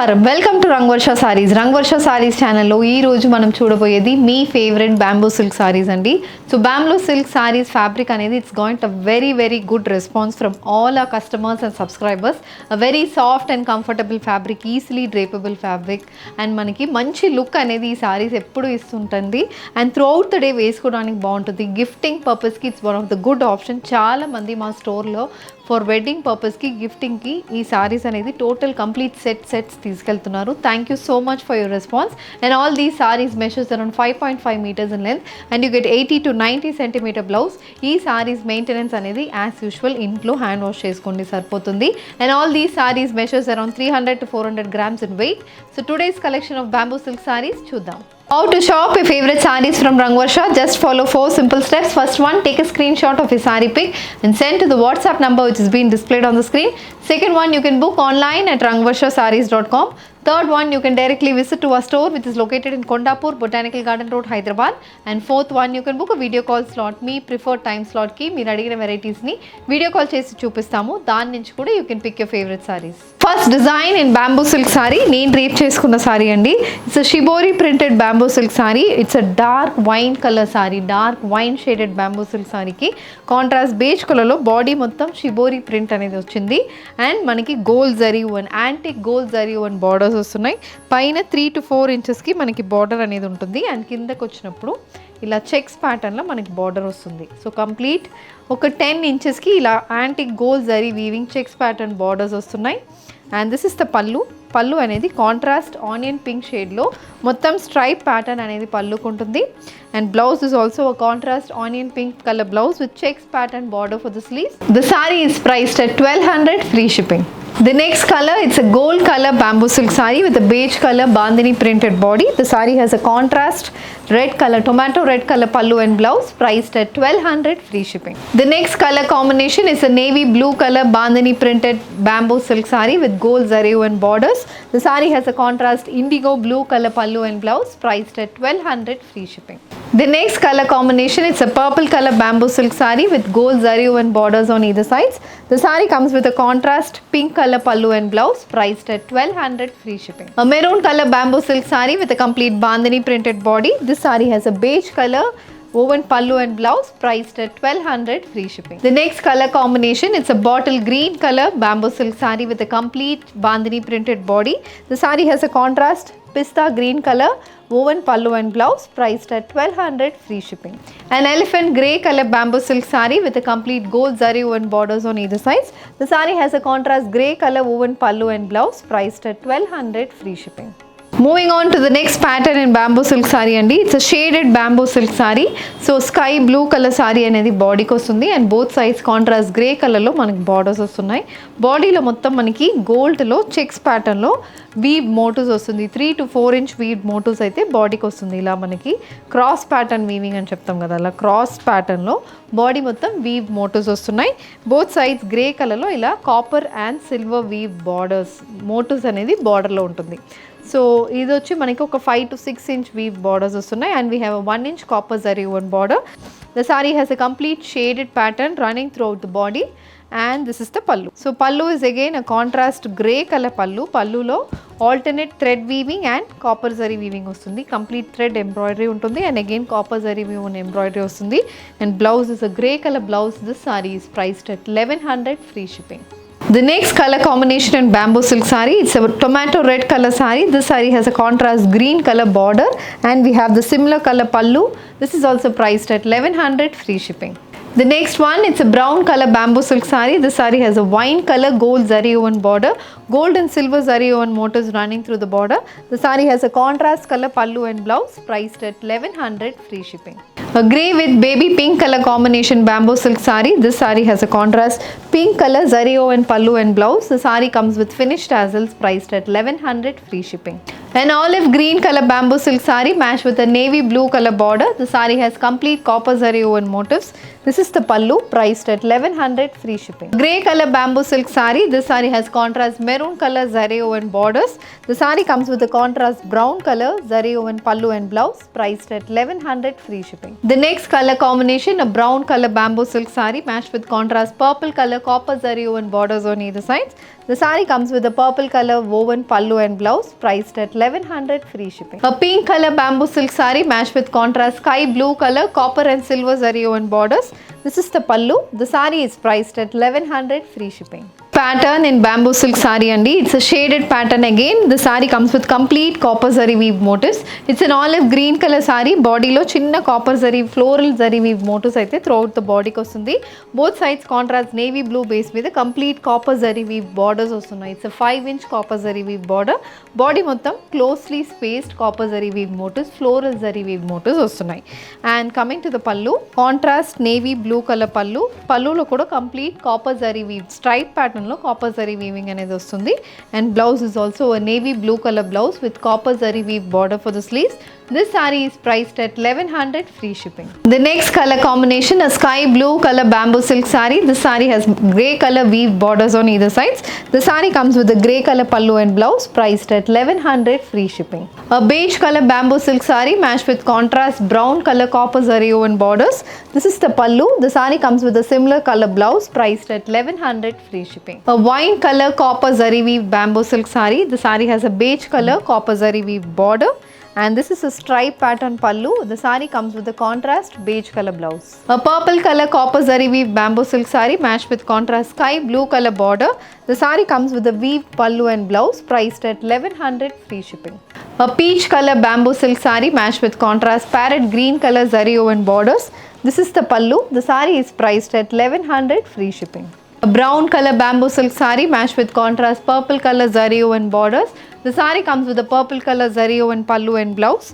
నమస్కారం welcome to Rangavarsha saris. Rangavarsha saris ఛానల్లో ఈ రోజు మనం చూడబోయేది మీ ఫేవరెట్ బ్యాంబూ సిల్క్ సారీస్ అండి. So bamboo silk saris fabric అనేది it's going very good response from all our customers and subscribers. Very soft and comfortable fabric, easily drapable fabric and మనకి మంచి లుక్ అనేది ఈ సారీస్ ఎప్పుడు ఇస్తుంటుంది and throughout the day వేసుకోవడానికి బాగుంటుంది. గిఫ్టింగ్ పర్పస్కి it's one of the good option. చాలా మంది మా స్టోర్లో ఫర్ వెడ్డింగ్ పర్పస్కి గిఫ్టింగ్కి ఈ సారీస్ అనేది టోటల్ కంప్లీట్ సెట్స్ తీసుకెళ్తున్నారు. Thank you so much for your response and all these saris measures around 5.5 meters in length and you get 80 to 90 centimeter blouse. ఈ saris maintenance అనేది యాజ్ యూజువల్ ఇంట్లో హ్యాండ్ వాష్ చేసుకోండి సరిపోతుంది. And all these saris measures around 300 to 400 grams in weight. So today's collection of bamboo silk sarees చూద్దాం. How to shop your favorite sarees from Rangvarsha? Just follow 4 simple steps. First one, take a screenshot of your saree pic and send to the WhatsApp number which is being displayed on the screen. Second one, you can book online at rangvarshasarees.com. Third one, you can directly visit to our store which is located in Kondapur, Botanical Garden Road, Hyderabad. And fourth one, you can book a video call slot. Me preferred time slot కి మీరు అడిగిన వెరైటీస్ని video call చేసి చూపిస్తాము. దాని నుంచి కూడా you can pick your favourite saris. First design in bamboo silk sari, నేను drape చేసుకున్న సారీ అండి. It's shibori printed bamboo silk sari. It's a dark wine colour sari, dark wine shaded bamboo silk సారీకి కాంట్రాస్ట్ బేజ్ కలర్లో బాడీ మొత్తం షిబోరి ప్రింట్ అనేది వచ్చింది and మనకి gold zari woven antique gold zari woven borders వస్తున్నాయి. పైన 3 to 4 inches మనకి బార్డర్ అనేది ఉంటుంది అండ్ కిందకి వచ్చినప్పుడు ఇలా చెక్స్ ప్యాటర్న్లో మనకి బార్డర్ వస్తుంది. సో కంప్లీట్ ఒక 10 inches ఇలా antique gold zari weaving checks pattern borders వస్తున్నాయి. అండ్ దిస్ ఇస్ ద పళ్ళు అనేది కాంట్రాస్ట్ ఆనియన్ పింక్ షేడ్లో మొత్తం స్ట్రైప్ ప్యాటర్న్ అనేది పళ్ళుకు ఉంటుంది. And blouse is also a contrast onion pink colour blouse with checks pattern border for the sleeves. The sorry is priced at 1200 free shipping. The next color, it's a gold color bamboo silk saree with a beige color bandhani printed body. The saree has a contrast red color, tomato red color pallu and blouse, priced at 1200 free shipping. The next color combination is a navy blue color bandhani printed bamboo silk saree with gold zari and borders. The saree has a contrast indigo blue color pallu and blouse, priced at 1200 free shipping. The next color combination, it's a purple color bamboo silk saree with gold zari and borders on either sides. The saree comes with a contrast pink color pallu and blouse, priced at 1200 free shipping. A maroon color bamboo silk saree with a complete bandhani printed body. This saree has a beige color woven pallu and blouse, priced at 1200 free shipping. The next color combination, it's a bottle green color bamboo silk saree with a complete bandhani printed body. The saree has a contrast pista green color woven pallu and blouse, priced at 1200 free shipping. An elephant grey color bamboo silk saree with a complete gold zari woven borders on either sides. The saree has a contrast grey color woven pallu and blouse, priced at 1200 free shipping. Moving on to the next pattern in bamboo silk saree అండి. It's a shaded bamboo silk sorry. So sky blue colour sorry అనేది బాడీకి వస్తుంది and both sides contrast grey కలర్లో మనకి borders వస్తున్నాయి. బాడీలో మొత్తం మనకి గోల్డ్లో చెక్స్ ప్యాటర్న్లో వీవ్ మోటివ్స్ వస్తుంది. 3 to 4 inch వీవ్ మోటివ్స్ అయితే బాడీకి వస్తుంది. ఇలా మనకి క్రాస్ ప్యాటర్న్ వీవింగ్ అని చెప్తాం కదా, అలా క్రాస్ ప్యాటర్న్లో బాడీ మొత్తం వీవ్ మోటివ్స్ వస్తున్నాయి. బోత్ సైడ్స్ గ్రే కలర్లో ఇలా copper and silver weave borders motifs అనేది బార్డర్లో ఉంటుంది. సో ఇది వచ్చి మనకి ఒక 5 to 6 inch వీవ్ బార్డర్స్ వస్తున్నాయి and we have 1 inch copper zari one border. The sari has a complete shaded pattern running through out the body and this is the pallu. So pallu is again a contrast grey color pallu. Pallulo alternate thread weaving and copper zari weaving వస్తుంది. Complete thread embroidery ఉంటుంది and again copper zari weaving embroidery వస్తుంది and blouse is a grey color blouse. This saree is priced at 1100 free shipping. The next color combination in bamboo silk saree, it's a tomato red color saree. This saree has a contrast green color border and we have the similar color pallu. This is also priced at 1100 free shipping. The next one, it's a brown color bamboo silk saree. This saree has a wine color gold zari woven border, gold and silver zari woven motifs running through the border. The saree has a contrast color pallu and blouse, priced at 1100 free shipping. A grey with baby pink color combination bamboo silk saree. This saree has a contrast pink color zari woven pallu and blouse. The saree comes with finished tassels, priced at 1100 free shipping. An olive green color bamboo silk saree matched with a navy blue color border. The saree has complete copper zari woven motifs. This is the pallu, priced at 1100 free shipping. Grey color bamboo silk saree. This saree has contrast maroon color zari woven borders. The saree comes with a contrast brown color zari woven pallu and blouse, priced at 1100 free shipping. The next color combination, a brown color bamboo silk saree matched with contrast purple color copper zari woven borders on either sides. The saree comes with a purple color woven pallu and blouse, priced at 1100, free shipping. A pink color bamboo silk saree matched with contrast sky blue color, copper and silver zari woven borders. This is the pallu. The saree is priced at 1100, free shipping. Pattern in bamboo silk saree andi. It's a shaded pattern again. The saree comes with complete copper zari weave motifs. It's an olive green color saree. Body lo chinna copper zari floral zari weave motifs aithe throughout the body ki vastundi. Both sides contrast navy blue base మీద complete copper zari weave borders వస్తున్నాయి. It's a 5-inch copper zari weave border. Body మొత్తం closely spaced copper zari weave motifs, floral zari weave motifs వస్తున్నాయి. And coming to the pallu, contrast navy blue color pallu. పల్లులో కూడా complete copper zari weave stripe pattern లో copper zari weaving అనేది వస్తుంది. And blouse is also a navy blue color blouse with copper zari weave border for the sleeves. This saree is priced at 1100, free shipping. The next color combination, a sky blue color bamboo silk saree. This saree has grey color weave borders on either sides. The saree comes with a grey color pallu and blouse, priced at 1100, free shipping. A beige color bamboo silk saree matched with contrast brown color copper zari woven borders. This is the pallu. The saree comes with a similar color blouse, priced at 1100, free shipping. A wine color copper zari weave bamboo silk saree. The saree has a beige color copper zari weave border. And this is a stripe pattern pallu. The saree comes with a contrast beige color blouse. A purple color copper zari weave bamboo silk saree matched with contrast sky blue color border. The saree comes with a weave pallu and blouse, priced at 1100, free shipping. A peach color bamboo silk saree matched with contrast parrot green color zari woven borders. This is the pallu. The saree is priced at 1100, free shipping. A brown color bamboo silk saree matched with contrast purple color zari woven borders. The saree comes with a purple color zari woven pallu and blouse,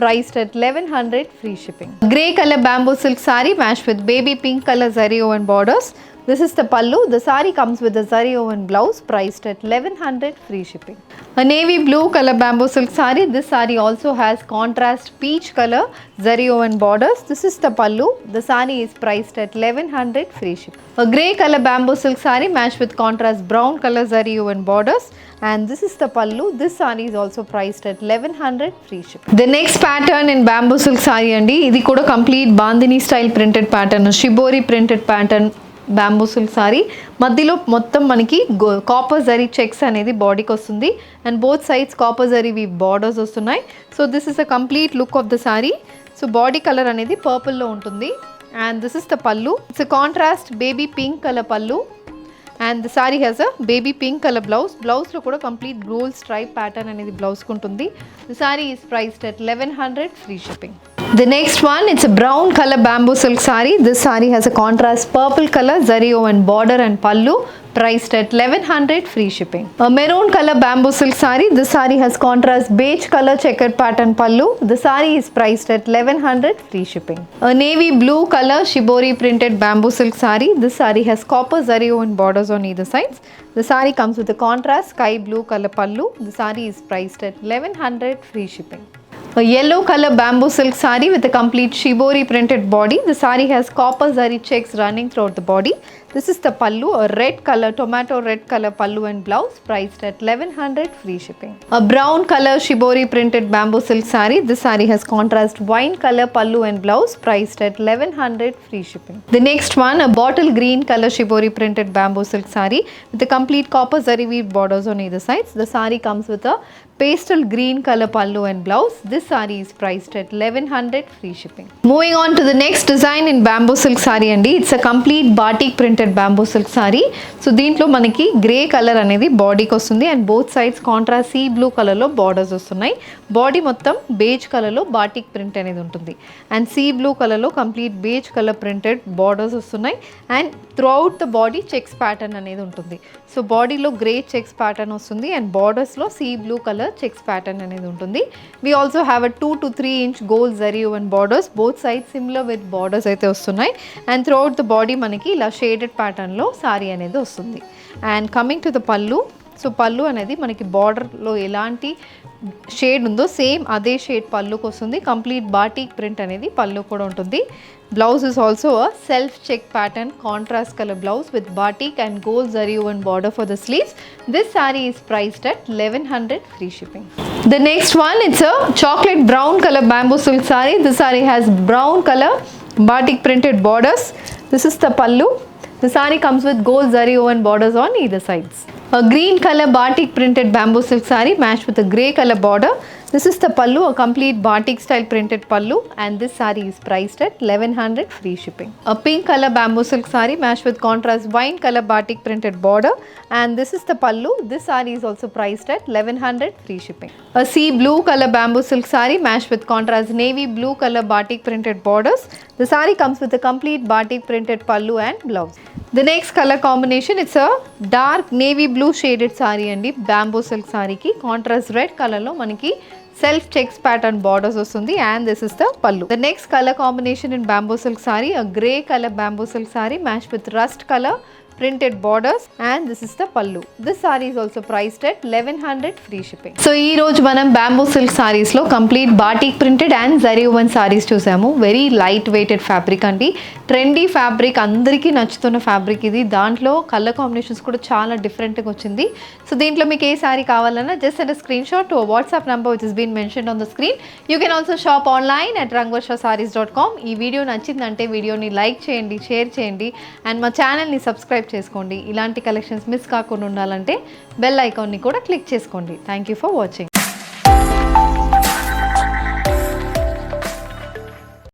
priced at 1100, free shipping. Grey color bamboo silk saree matched with baby pink color zari woven borders. This is the pallu. The saree comes with a zari woven blouse, priced at 1100, free shipping. A navy blue color bamboo silk saree. This saree also has contrast peach color zari woven borders. This is the pallu. The saree is priced at 1100, free shipping. A grey color bamboo silk saree matched with contrast brown color zari woven borders. And this is the pallu. This saree is also priced at 1100, free shipping. The next pattern in bamboo silk saree andi. Idi kuda complete bandhani style printed pattern, shibori printed pattern. Bamboo silk sari మధ్యలో మొత్తం మనకి copper zari checks అనేది బాడీకి వస్తుంది and both sides copper zari V borders వస్తున్నాయి. So this is a complete look of the sari. So body colour అనేది పర్పుల్లో ఉంటుంది and this is the pallu. It's a contrast baby pink colour pallu and the sari has a baby pink colour blouse. బ్లౌజ్లో కూడా complete gold stripe pattern అనేది బ్లౌజ్కి ఉంటుంది. The sorry is priced at 1100, free shipping. The next one, it's a brown color bamboo silk saree. This saree has a contrast purple color zari woven border and pallu, priced at 1100, free shipping. A maroon color bamboo silk saree. This saree has contrast beige color checkered pattern pallu. The saree is priced at 1100, free shipping. A navy blue color shibori printed bamboo silk saree. This saree has copper zari woven borders on either sides. The saree comes with a contrast sky blue color pallu. The saree is priced at 1100, free shipping. A yellow color bamboo silk saree with a complete shibori printed body. The saree has copper zari checks running throughout the body. This is the pallu, a red color, tomato red color pallu and blouse, priced at 1100, free shipping. A brown color shibori printed bamboo silk saree. This saree has contrast wine color pallu and blouse, priced at 1100, free shipping. The next one, a bottle green color shibori printed bamboo silk saree with a complete copper zari weave borders on either sides. The saree comes with a pastel green color pallu and blouse. This saree is priced at 1100, free shipping. Moving on to the next design in bamboo silk saree andi. It's a complete batik printed bamboo silk saree. So దీంట్లో మనకి grey colour అనేది బాడీకి వస్తుంది and both sides contrast sea blue కలర్లో borders వస్తున్నాయి. Body మొత్తం beige కలర్లో batik print అనేది ఉంటుంది అండ్ సీ బ్లూ కలర్లో complete beige colour printed borders వస్తున్నాయి and throughout the body checks pattern అనేది ఉంటుంది. సో బాడీలో గ్రే చెక్స్ ప్యాటర్న్ వస్తుంది అండ్ బార్డర్స్లో sea blue colour checks pattern అనేది ఉంటుంది. We also have a 2 to 3 inch gold zari woven borders. Both side similar with borders అయితే వస్తున్నాయి అండ్ త్రూఅవుట్ ద బాడీ మనకి ఇలా షేడెడ్ ప్యాటర్న్లో సారీ అనేది వస్తుంది. అండ్ కమింగ్ టు ద పల్లు. సో పల్లు అనేది మనకి బార్డర్లో ఎలాంటి షేడ్ ఉందో సేమ్ అదే షేడ్ పల్లుకి వస్తుంది. కంప్లీట్ బాటిక్ ప్రింట్ అనేది పల్లు కూడా ఉంటుంది. Blouse is also a self check pattern contrast color blouse with batik and gold zari woven border for the sleeves. This saree is priced at 1100, free shipping. The next one, it's a chocolate brown color bamboo silk saree. This saree has brown color batik printed borders. This is the pallu. The saree comes with gold zari woven borders on either sides. A green color batik printed bamboo silk saree matched with a grey color border. This is the pallu, a complete batik style printed pallu, and this saree is priced at 1100 free shipping. A pink color bamboo silk saree matched with contrast wine color batik printed border, and this is the pallu. This saree is also priced at 1100 free shipping. A sea blue color bamboo silk saree matched with contrast navy blue color batik printed borders. The saree comes with a complete batik printed pallu and blouse. The next color combination, it's a dark navy blue shaded saree and bamboo silk saree ki contrast red color lo maniki self checks pattern borders వస్తుంది, and this is the pallu. The next color combination in bamboo silk saree, a grey color bamboo silk saree matched with rust color printed borders, and this is the pallu. This saree is also priced at 1100 free shipping. So ee roju manam bamboo silk sarees lo complete batik printed and zari woven sarees చూసాము. Very light weighted fabric అండి, trendy fabric, అందరికీ నచ్చుతున్న fabric ఇది. దాంట్లో colour combinations కూడా చాలా డిఫరెంట్గా వచ్చింది. So దీంట్లో మీకు ఏ సారీ కావాలన్నా just send screenshot to WhatsApp number which is been mentioned on the screen. You can also shop online at rangvarshasarees.com. ఈ వీడియో నచ్చిందంటే వీడియోని లైక్ చేయండి, షేర్ చేయండి, అండ్ మా ఛానల్ని సబ్స్క్రైబ్ చేసుకోండి. ఇలాంటి కలెక్షన్స్ మిస్ కాకుండా ఉండాలంటే బెల్ ఐకాన్ని కూడా క్లిక్ చేసుకోండి. Thank you for watching.